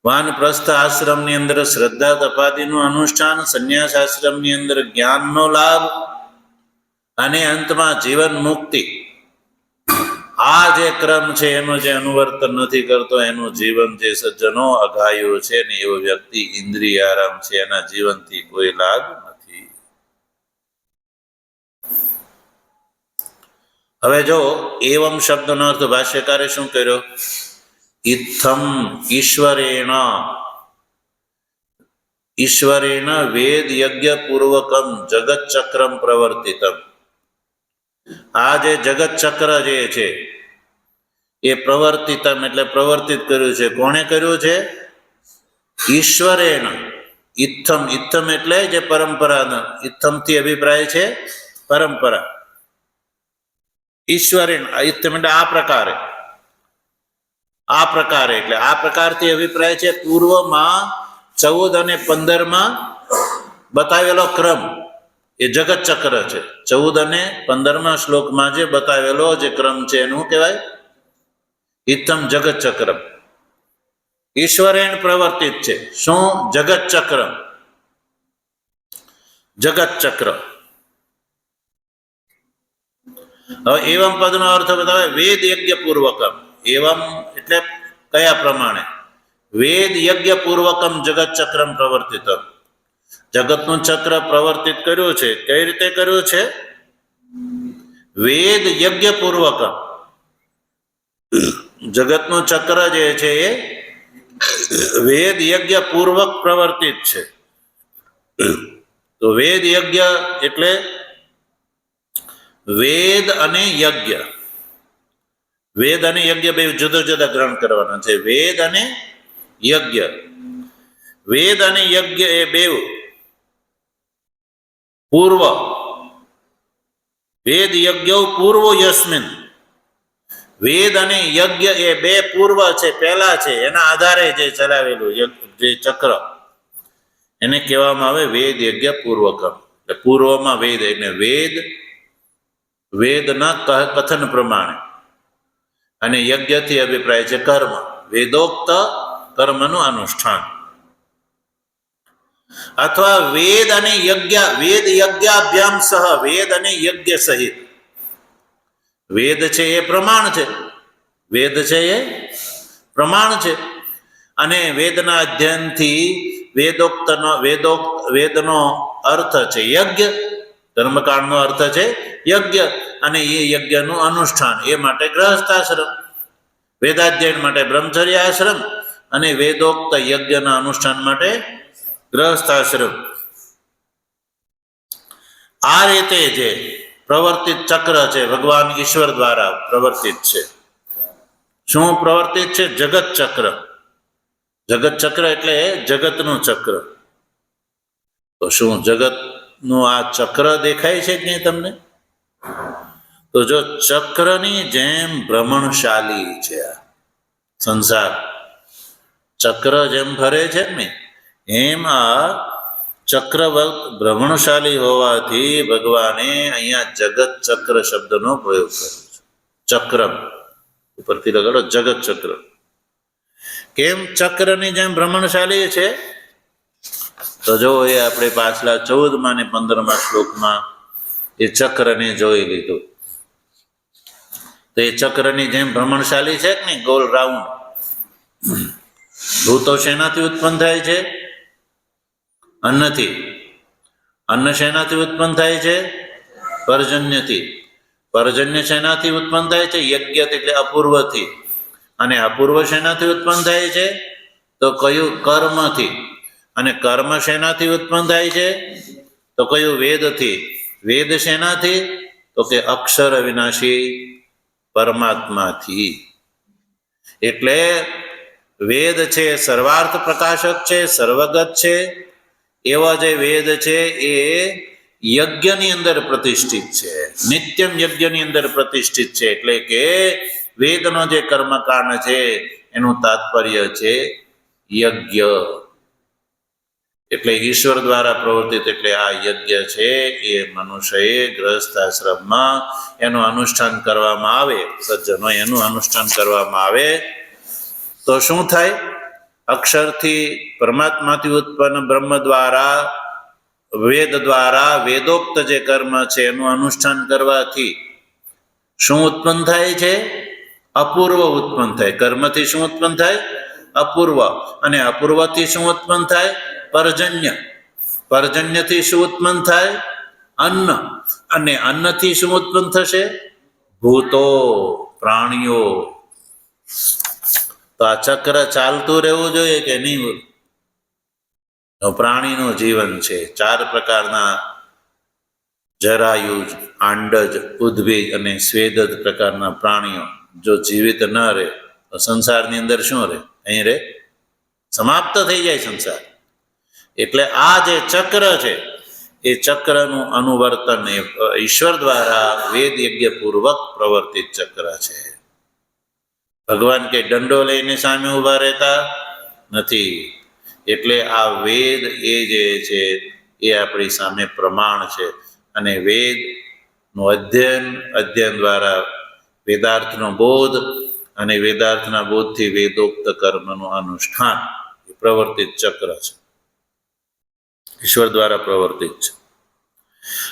S1: વાનપ્રસ્થ આશ્રમની અંદર શ્રદ્ધા તપાદીનું અનુષ્ઠાન, સંન્યાસ આશ્રમની અંદર જ્ઞાનનો લાભ, અને અંતમાં જીવન મુક્તિ. આ જે ક્રમ છે એનું જે અનુવર્તન નથી કરતો એનું જીવન જે સજ્જનો અઘાયું છે ને એવો વ્યક્તિ ઇન્દ્રિય આરામ છે, એના જીવનથી કોઈ લાભ નથી. હવે જો એવમ શબ્દનો અર્થ ભાષ્યકારે શું કર્યો? ઇત્થમ ઈશ્વરેણ વેદ યજ્ઞ પૂર્વકમ જગત ચક્રમ પ્રવર્તિતમ. આ જે જગત ચક્ર જે છે એ પ્રવર્તિતમ એટલે પ્રવર્તિત કર્યું છે. કોણે કર્યું છે? ઈશ્વરેણ. ઇત્થમ, ઇત્થમ એટલે જે પરંપરા, ઇત્થમથી અભિપ્રાય છે પરંપરા. ઈશ્વરેણ, ઇત્થમ એટલે આ પ્રકારે, આ પ્રકારે એટલે આ પ્રકારથી અભિપ્રાય છે પૂર્વમાં 14 અને 15માં બતાવેલો ક્રમ એ જગત ચક્ર છે. 14 અને 15માં શ્લોકમાં જે બતાવેલો જે ક્રમ છે એનું કહેવાય ઇત્થમ જગત ચક્ર. ઈશ્વરેણ પ્રવર્તિત છે. શું? જગત ચક્ર. જગત ચક્ર. હવે એવમ પદનો અર્થ બતાવે વેદ યજ્ઞ પૂર્વકમ. એવમ એટલે કયા પ્રમાણે? વેદ યજ્ઞ પૂર્વકમ જગત ચક્રમ પ્રવર્તિત. જગતનું ચક્ર પ્રવર્તિત કર્યું છે. કઈ રીતે કર્યું છે? વેદ યજ્ઞ પૂર્વકમ. જગતનું ચક્ર જે છે એ વેદ યજ્ઞ પૂર્વક પ્રવર્તિત છે. તો વેદ યજ્ઞ એટલે વેદ અને યજ્ઞ. વેદ અને યજ્ઞ બે જુદા જુદા ગ્રહણ કરવાના છે. વેદ અને યજ્ઞ. વેદ અને યજ્ઞ એ બે પૂર્વ. વેદ યજ્ઞ પૂર્વો યસ્મિન. વેદ અને યજ્ઞ એ બે પૂર્વ છે, પહેલા છે. એના આધારે જે ચલાવેલું જે ચક્ર એને કહેવામાં આવે વેદ યજ્ઞ પૂર્વકમ. એટલે પૂર્વમાં વેદ એટલે વેદના કથન પ્રમાણે, અને યજ્ઞથી અભિપ્રાય છે કર્મ. વેદોક્ત કર્મનું અનુષ્ઠાન. અથવા વેદ અને યજ્ઞ, વેદ યજ્ઞાભ્યામ સહ, વેદ અને યજ્ઞ સહિત. વેદ છે એ પ્રમાણ છે. વેદ છે એ પ્રમાણ છે. અને વેદના અધ્યયનથી વેદનો અર્થ છે યજ્ઞ. કર્મકાંડનો અર્થ છે યજ્ઞ. અને એ યજ્ઞનું અનુષ્ઠાન એ માટે ગ્રહસ્થાશ્રમ. વેદાધ્યયન માટે બ્રહ્મચર્ય આશ્રમ અને વેદોક્ત યજ્ઞના અનુષ્ઠાન માટે ગ્રહસ્થાશ્રમ. આ રીતે જે પ્રવર્તિત ચક્ર છે ભગવાન ઈશ્વર દ્વારા પ્રવર્તિત છે. શું પ્રવર્તિત છે? જગત ચક્ર. જગત ચક્ર એટલે જગતનું ચક્ર. તો શું જગતનું આ ચક્ર દેખાય છે કે નહીં તમને? તો જો ચક્રની જેમ ભ્રમણશાલી છે આ સંસાર, ચક્ર જેમ ફરે છે ને એમ આ ચક્રવત ભ્રમણશાલી હોવાથી ભગવાને અહીંયા જગત ચક્ર શબ્દનો પ્રયોગ કર્યો છે. ચક્રમ ઉપરથી લગાડો, જગત ચક્ર. કેમ ચક્રની જેમ ભ્રમણશાલી છે? તો જો એ આપણે પાછલા 14મા અને 15મા શ્લોકમાં એ ચક્રને જોઈ લીધું. તો એ ચક્રની જેમ ભ્રમણશાલી છે કે નહીં, ગોલ રાઉન્ડ. ભૂતો શેનાથી ઉત્પન્ન થાય છે? અન્નથી. અન્ન શેનાથી ઉત્પન્ન થાય છે? પર્જન્યથી. પર્જન્ય શેનાથી ઉત્પન્ન થાય છે? યજ્ઞ એટલે અપૂર્વથી. અને અપૂર્વ શેનાથી ઉત્પન્ન થાય છે? તો કયું? કર્મથી. અને કર્મ શેનાથી ઉત્પન્ન થાય છે? તો કયું? વેદથી. વેદ શેનાથી? તો કે અક્ષર વિનાશી પરમાત્માથી. એટલે વેદ છે સર્વાર્થ પ્રકાશક છે, સર્વગત છે. એવા જે વેદ છે એ યજ્ઞની અંદર પ્રતિષ્ઠિત છે, નિત્યમ યજ્ઞની અંદર પ્રતિષ્ઠિત છે. એટલે કે વેદનો જે કર્મકાંડ છે એનું તાત્પર્ય છે યજ્ઞ. એટલે ઈશ્વર દ્વારા પ્રવર્તિત એટલે આ યજ્ઞ છે એ મનુષ્યએ ગ્રહસ્થાશ્રમમાં એનું અનુષ્ઠાન કરવામાં આવે, સજ્જનો એનું અનુષ્ઠાન કરવામાં આવે તો શું થાય? અક્ષરથી પરમાત્માથી ઉત્પન્ન બ્રહ્મ દ્વારા, વેદ દ્વારા વેદોક્ત જે કર્મ છે એનું અનુષ્ઠાન કરવાથી શું ઉત્પન્ન થાય છે? અપૂર્વ ઉત્પન્ન થાય. કર્મથી શું ઉત્પન્ન થાય? અપૂર્વ. અને અપૂર્વથી શું ઉત્પન્ન થાય? પર્જન્ય. પર્જન્યથી શું ઉત્પન્ન થાય? અન્ન. અને અન્નથી શું ઉત્પન્ન થશે? ભૂતો, પ્રાણીઓ. તો આ ચક્ર ચાલતું રહેવું જોઈએ કે નહીં? પ્રાણીનું જીવન છે. 4 પ્રકારના જરાયુજ, આંડજ, ઉદ્ભીજ અને સ્વેદજ પ્રકારના પ્રાણીઓ જો જીવિત ન રહે તો સંસારની અંદર શું રહે? અહીં રહે? સમાપ્ત થઈ જાય સંસાર. એટલે આ જે ચક્ર છે એ ચક્રનું અનુવર્તન એ ઈશ્વર દ્વારા વેદ યજ્ઞ પૂર્વક પ્રવર્તિત ચક્ર છે. ભગવાન કે દંડો લઈને સામે ઉભા રહેતા નથી. એટલે આ વેદ એ જે છે એ આપણી સામે પ્રમાણ છે. અને વેદનું અધ્યયન દ્વારા વેદાર્થનો બોધ અને વેદાર્થના બોધથી વેદોક્ત કર્મનું અનુષ્ઠાન એ પ્રવર્તિત ચક્ર છે, ઈશ્વર દ્વારા પ્રવર્તિત છે.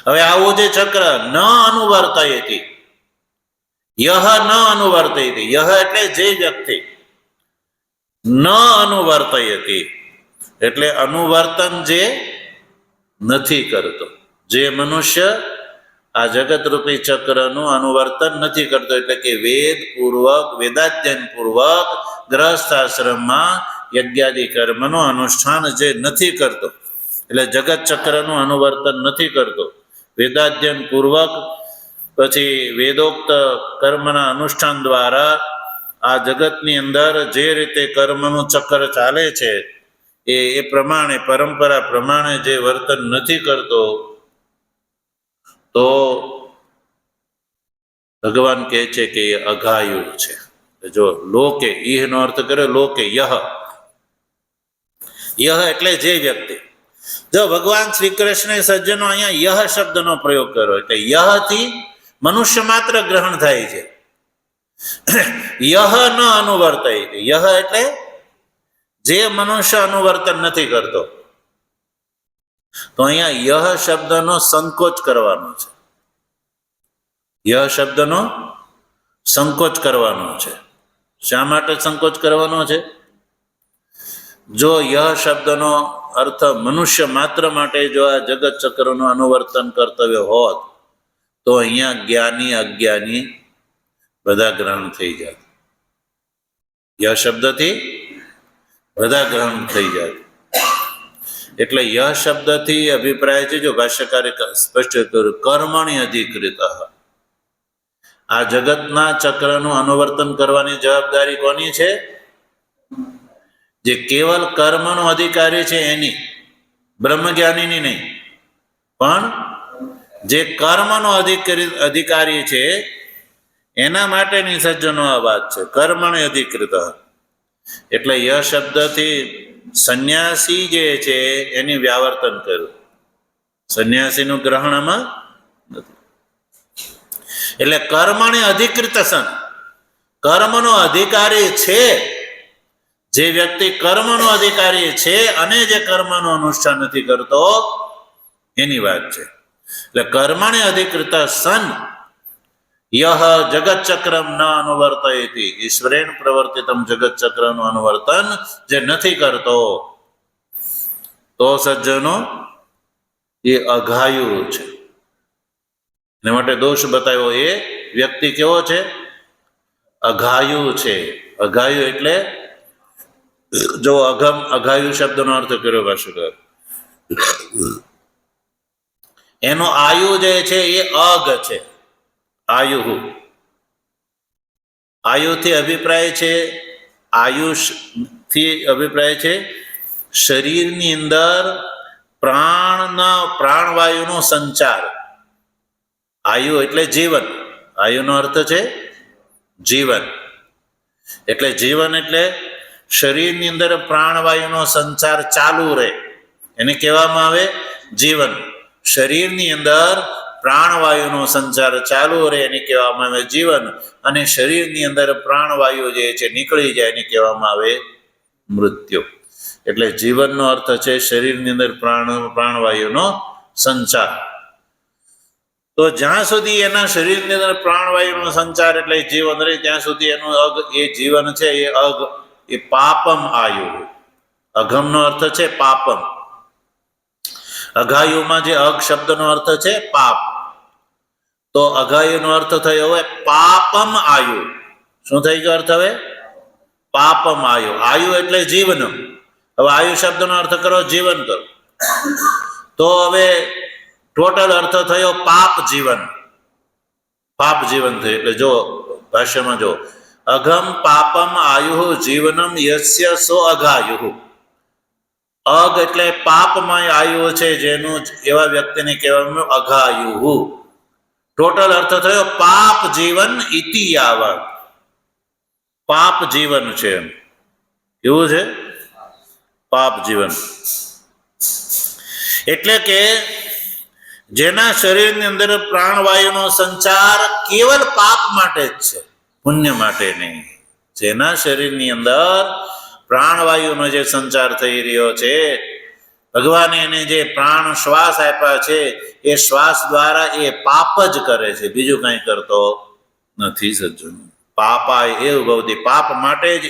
S1: હવે આવું જે ચક્ર ન અનુવર્તયતિ, યહ ન અનુવર્તયતિ, યહ એટલે જે વ્યક્તિ, ન અનુવર્તયતિ એટલે અનુવર્તન જે નથી કરતો, જે મનુષ્ય આ જગતરૂપી ચક્રનું અનુવર્તન નથી કરતો, એટલે કે વેદ પૂર્વક, વેદાધ્યયન પૂર્વક ગ્રહસ્થાશ્રમમાં યજ્ઞાદિ કર્મનું અનુષ્ઠાન જે નથી કરતો, એટલે જગત ચક્રનું અનુવર્તન નથી કરતો, વેદાધ્યયન પૂર્વક પછી વેદોક્ત કર્મના અનુષ્ઠાન દ્વારા આ જગતની અંદર જે રીતે કર્મનું ચક્ર ચાલે છે એ પ્રમાણે, પરંપરા પ્રમાણે જે વર્તન નથી કરતો, તો ભગવાન કહે છે કે એ અઘાયુ છે. જો લોકે, ઈહ નો અર્થ કર્યો લોકે, યહ, યહ એટલે જે વ્યક્તિ. જો ભગવાન શ્રી કૃષ્ણ સજ્જનો અહીંયા યહ શબ્દનો પ્રયોગ કર્યો, એટલે યહથી મનુષ્ય માત્ર ગ્રહણ થાય છે. યહ ન અનુવર્તય, યહ એટલે જે મનુષ્ય અનુવર્તન નથી કરતો. તો અહીંયા યહ શબ્દનો સંકોચ કરવાનો છે, યહ શબ્દનો સંકોચ કરવાનો છે. શા માટે સંકોચ કરવાનો છે? જો યહ શબ્દનો અર્થ મનુષ્ય માત્ર માટે જો આ જગત ચક્રનું અનુવર્તન કર્તવ્ય હોત, તો અહીંયા જ્ઞાની અજ્ઞાની બધા ગ્રહણ થઈ જાય. યહ શબ્દથી બધા ગ્રહણ થઈ જાય. એટલે યહ શબ્દથી અભિપ્રાય છે, જો ભાષ્યકારે સ્પષ્ટ કર્યું, કર્મણિ અધિકૃત. આ જગતના ચક્રનું અનુવર્તન કરવાની જવાબદારી કોની છે? જે કેવલ કર્મનો અધિકારી છે એની, બ્રહ્મજ્ઞાનીની નહીં. પણ જે કર્મનો અધિકારી છે એના માટેની સજ્જનો આ વાત છે, કર્મણે અધિકૃત. એટલે યહ શબ્દથી સંન્યાસી જે છે એની વ્યાવર્તન કર્યું, સંન્યાસીનું ગ્રહણ આમાં નથી. એટલે કર્મણે અધિકૃત સન, કર્મનો અધિકારી છે જે વ્યક્તિ, કર્મનો અધિકારી છે અને જે કર્મનું અનુષ્ઠાન નથી કરતો એની વાત છે. એટલે કર્મણે અધિકૃત સન યહ જગત ચક્રમ ન અનુવર્તયતિ, ઈશ્વરેણ પ્રવર્તિતમ જગત ચક્રનું અનુવર્તન જે નથી કરતો, તો સજ્જનો એ અઘાયુ છે. એના માટે દોષ બતાવ્યો. એ વ્યક્તિ કેવો છે? અઘાયુ છે. અઘાયુ એટલે જો અઘમ, અઘાયુ શબ્દનો અર્થ કર્યો ભાષ્યકાર, એનો આયુ જે છે એ અઘ છે. આયુ, આયુથી અભિપ્રાય છે, આયુષ થી અભિપ્રાય છે શરીરની અંદર પ્રાણવાયુનો સંચાર. આયુ એટલે જીવન, આયુનો અર્થ છે જીવન. એટલે જીવન એટલે શરીરની અંદર પ્રાણવાયુનો સંચાર ચાલુ રહે એને કહેવામાં આવે જીવન. શરીરની અંદર પ્રાણવાયુનો સંચાર ચાલુ રહે એને કહેવામાં આવે જીવન. અને શરીરની અંદર પ્રાણવાયુ જે છે નીકળી જાય એને કહેવામાં આવે મૃત્યુ. એટલે જીવનનો અર્થ છે શરીરની અંદર પ્રાણવાયુનો સંચાર. તો જ્યાં સુધી એના શરીરની અંદર પ્રાણવાયુનો સંચાર એટલે જીવન રહે ત્યાં સુધી એનું અઘ, એ જીવન છે એ અઘ, એ પાપમ આયુ. અઘમનો અર્થ છે પાપમ. અઘાયુમાં જે અઘ શબ્દનો અર્થ છે પાપ, તો અઘાયુનો અર્થ થયો હવે પાપમ આયુ. શું થઈ ગયો અર્થ હવે? પાપમ આયુ. આયુ એટલે જીવન. હવે આયુ શબ્દનો અર્થ કરો, જીવન કરો. તો હવે ટોટલ અર્થ થયો પાપ જીવન. પાપ જીવન થયું. એટલે જો ભાષ્યમાં જો, અઘમ પાપમ આયુ જીવનમ યસ્ય સો અઘાયુ. અઘ એટલે પાપમય આયુ છે જેનું, એવા વ્યક્તિને કહેવામાં અઘાયુ. ટોટલ અર્થ થયો પાપ જીવન ઇતિ યાવત. પાપ જીવન છે. કેવું છે? પાપ જીવન. એટલે કે જેના શરીરની અંદર પ્રાણવાયુનો સંચાર કેવલ પાપ માટે જ છે, પુણ્ય માટે નહીં. જેના શરીરની અંદર પ્રાણવાયુનો જે સંચાર થઈ રહ્યો છે, ભગવાને એને જે પ્રાણ શ્વાસ આપ્યા છે, એ શ્વાસ દ્વારા એ પાપ જ કરે છે, બીજું કંઈ કરતો નથી સજ્જનો. પાપાય એવું ભવતી, પાપ માટે જ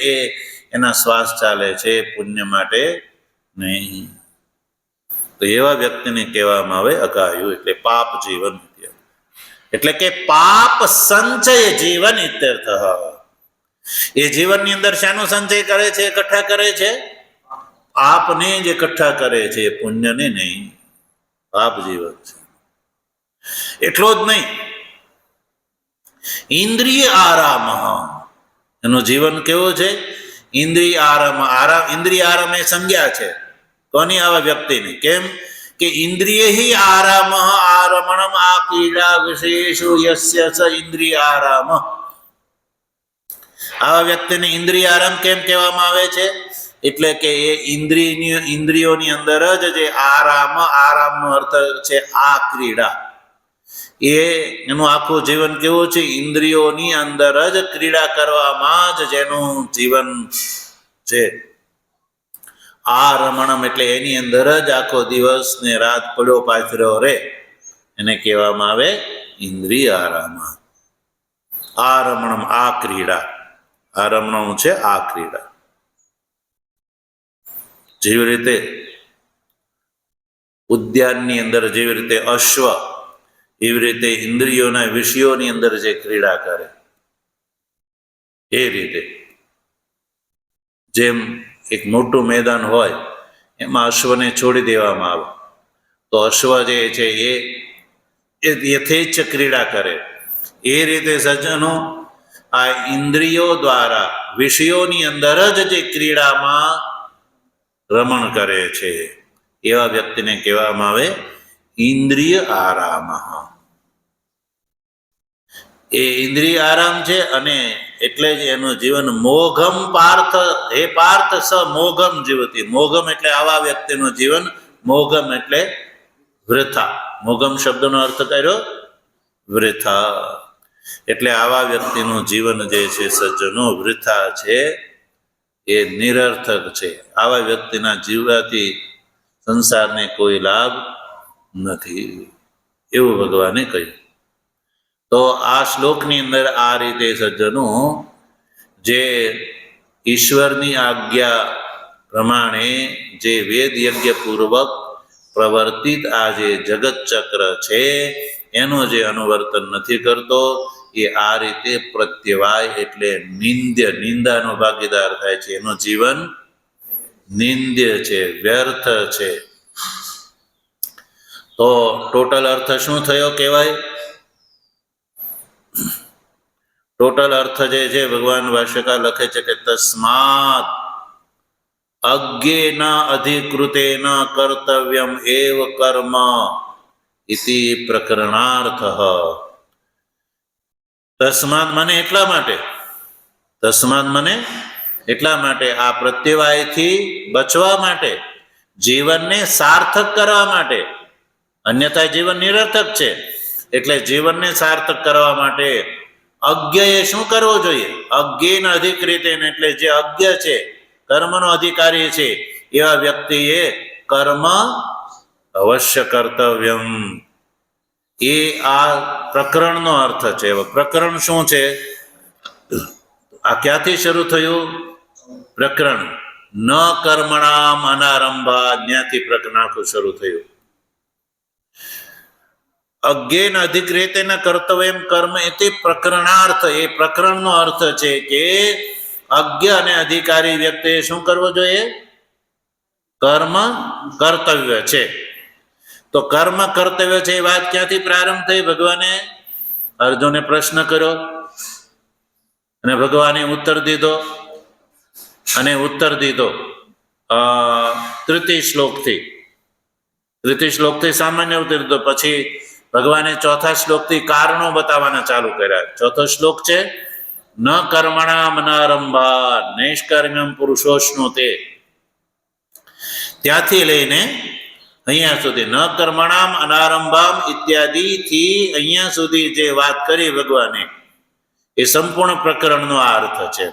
S1: એના શ્વાસ ચાલે છે, પુણ્ય માટે નહીં. તો એવા વ્યક્તિને કહેવામાં આવે અગાયુ, એટલે પાપ જીવન, એટલે કે પાપ સંચય જીવન ઇત્યર્થ. એ જીવનની અંદર શાનો સંચય કરે છે, એકઠા કરે છે? પાપને જ એકઠા કરે છે, પુણ્યને નહીં. પાપ જીવન છે. એટલો જ નહીં, ઇન્દ્રિય આરામ, એનું જીવન કેવું છે? ઇન્દ્રિય આરામ. ઇન્દ્રિય આરામ એ સંજ્ઞા છે કોની? આવા વ્યક્તિની. કેમ કે ઇન્દ્રિય હિ આરામ આરમણમ આ ક્રીડા વિશેષો યસ્ય સ ઇન્દ્રિય આરામ. આવા વ્યક્તિને ઇન્દ્રિય આરામ કેમ કહેવામાં આવે છે? એટલે કે એ ઇન્દ્રિયોની અંદર જ જે આરામનો અર્થ છે આ ક્રીડા. એનું આખું જીવન કેવું છે? ઇન્દ્રિયોની અંદર જ ક્રીડા કરવામાં જ જેનું જીવન છે. આ રમણમ એટલે એની અંદર જ આખો દિવસ ને રાત પડ્યો પાથર્યો રે, એને કહેવામાં આવે ઇન્દ્રિય આરામ. આ રમણમ આ ક્રીડા, આ રમણમ છે આ ક્રીડા. જેવી રીતે ઉદ્યાનની અંદર જેવી રીતે અશ્વ, એવી રીતે ઇન્દ્રિયોના વિષયોની અંદર જે ક્રીડા કરે, એ રીતે જેમ એક મોટું મેદાન હોય એમાં અશ્વને છોડી દેવામાં આવે તો અશ્વ જે છે એ યથેચ્છ ક્રીડા કરે. એ રીતે સજ્જનો આ ઇન્દ્રિયો દ્વારા વિષયોની અંદર જ જે ક્રીડામાં રમણ કરે છે, એવા વ્યક્તિને કહેવામાં આવે ઇન્દ્રિય આરામ. એ ઇન્દ્રિય આરામ છે, અને એટલે જ એનું જીવન મોઘમ પાર્થ, હે પાર્થ સ મોઘમ જીવતી. મોઘમ એટલે આવા વ્યક્તિનું જીવન, મોઘમ એટલે વૃથા. મોઘમ શબ્દનો અર્થ કર્યો વૃથા. એટલે આવા વ્યક્તિનું જીવન જે છે સજ્જનો વૃથા છે, એ નિરર્થક છે. આવા વ્યક્તિના જીવવાથી સંસારને કોઈ લાભ નથી, એવું ભગવાને કહ્યું. તો આ શ્લોકની અંદર આ રીતે સજ્જનો જે ઈશ્વરની આજ્ઞા પ્રમાણે જે વેદ યજ્ઞ પૂર્વક પ્રવર્તિત આ જે જગત ચક્ર છે એનું જે અનુવર્તન નથી કરતો, એ આ રીતે પ્રત્યવાય એટલે નિંદ્ય, નિંદાનો ભાગીદાર થાય છે. એનું જીવન નિંદ્ય છે, વ્યર્થ છે. તો ટોટલ અર્થ શું થયો કહેવાય? ટોટલ અર્થ જે છે ભગવાન ભાષ્યકાર લખે છે કે તસ્માત અજ્ઞેન અધિકૃતેન કર્તવ્યમ એવ કર્મ ઇતિ પ્રકરણાર્થ. તસ્માત મને એટલા માટે, તસ્માત મને એટલા માટે, આ પ્રત્યવાયથી બચવા માટે, જીવનને સાર્થક કરવા માટે. અન્યથા જીવન નિરર્થક છે, એટલે જીવનને સાર્થક કરવા માટે અજ્ઞએ શું કરવું જોઈએ? અજ્ઞેન અધિકૃતેન એટલે જે અજ્ઞ છે, કર્મનો અધિકારી છે, એવા વ્યક્તિએ કર્મ અવશ્ય કર્તવ્યમ. એ આ પ્રકરણનો અર્થ છે. પ્રકરણ શું છે? આ ક્યાંથી શરૂ થયું પ્રકરણ? ન કર્મણામ અનારંભા, ત્યાંથી પ્રકરણ આખું શરૂ થયું. અજ્ઞેન અધિકૃતેન કર્તવ્યમ કર્મ એટલે પ્રકરણાર્થ. એ પ્રકરણનો અર્થ છે કે અજ્ઞ અને અધિકારી વ્યક્તિએ શું કરવું જોઈએ? કર્મ કર્તવ્ય છે. તો કર્મ કર્તવ્ય છે એ વાત ક્યાંથી પ્રારંભ થઈ? ભગવાને અર્જુને પ્રશ્ન કર્યો અને ભગવાને ઉત્તર દીધો, અને ઉત્તર દીધો તૃતીય શ્લોકથી સામાન્ય ઉત્તર દીધો. પછી ભગવાને ચોથા શ્લોકથી કારણો બતાવવાના ચાલુ કર્યા. ચોથો શ્લોક છે ન કર્મણામ અનારંભા નૈષ્કર્મ્યમ પુરુષોશ્નુતે. ત્યાંથી લઈને અહીંયા સુધી ન કર્મણામ અનારંભામ ઇત્યાદિ થી અહીંયા સુધી જે વાત કરી ભગવાને, એ સંપૂર્ણ પ્રકરણનો આ અર્થ છે.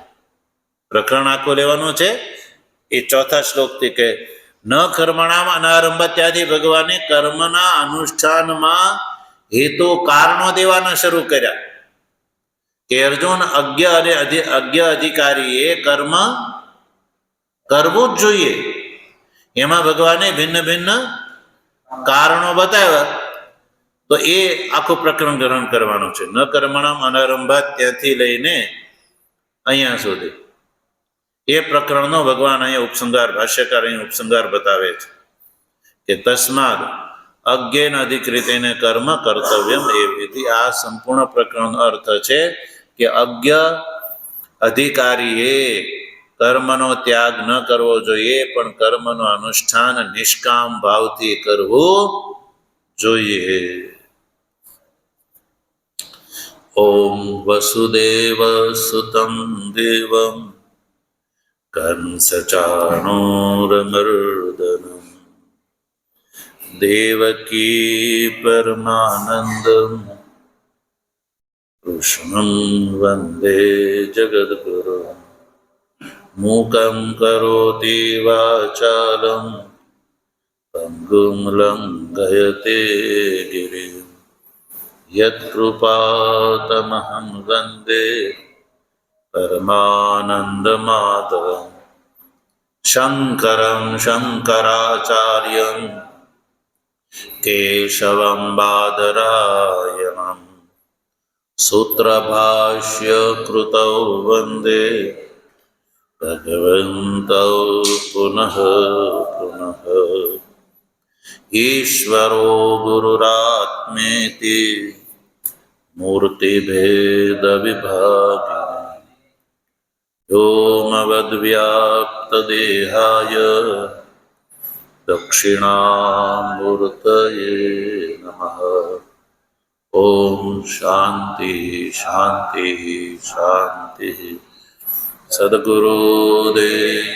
S1: પ્રકરણ આખું લેવાનું છે. એ ચોથા શ્લોકથી કે ન કર્મણામ અનારંભ ત્યાંથી ભગવાને કર્મના અનુષ્ઠાનમાં હેતુ કારણો દેવાના શરૂ કર્યા કે અર્જુન અજ્ઞ અને અજ્ઞ અધિકારીએ કર્મ કરવું જ જોઈએ. એમાં ભગવાને ભિન્ન ભિન્ન કારણો બતાવ્યા. તો એ આખું પ્રકરણ ગ્રહણ કરવાનું છે. ન કર્મણામ અનારંભાત ત્યાંથી લઈને અહીંયા સુધી એ પ્રકરણનો ભગવાન અહીંયા ઉપસંહાર, ભાષ્યકાર અહીંયા ઉપસંહાર બતાવે છે કે તસ્માદ અજ્ઞેન અધિકૃતેન કર્મ કર્તવ્યમ એવી. આ સંપૂર્ણ પ્રકરણનો અર્થ છે કે અજ્ઞ અધિકારીએ કર્મનો ત્યાગ ન કરવો જોઈએ, પણ કર્મનું અનુષ્ઠાન નિષ્કામ ભાવથી કરવું જોઈએ. ઓમ વસુદેવ સુતમ દેવમ કંસચાણૂરમર્દનમ દેવકી પરમાનંદમ કૃષ્ણં વંદે જગદ્ગુરું મૂકં કરોતિ વાચાલં પંગું લંઘયતે ગિરિં યત્કૃપાતમહં વંદે પરમાનંદમાધવં શંકરં શંકરાચાર્યં કેશવં બાદરાયણં સૂત્રભાષ્યકૃતૌ વંદે ભગવन्तૌ પુનઃ પુનઃ. ઈશ્વરો ગુરુરાત્મેતિ મૂર્તિભેદ વિભાગિની વ્યોમવદ્વ્યાપ્તદેહાય દક્ષિણામૂર્તયે નમઃ. ઓમ શાંતિ શાંતિ શાંતિ. સદગુરુદેવ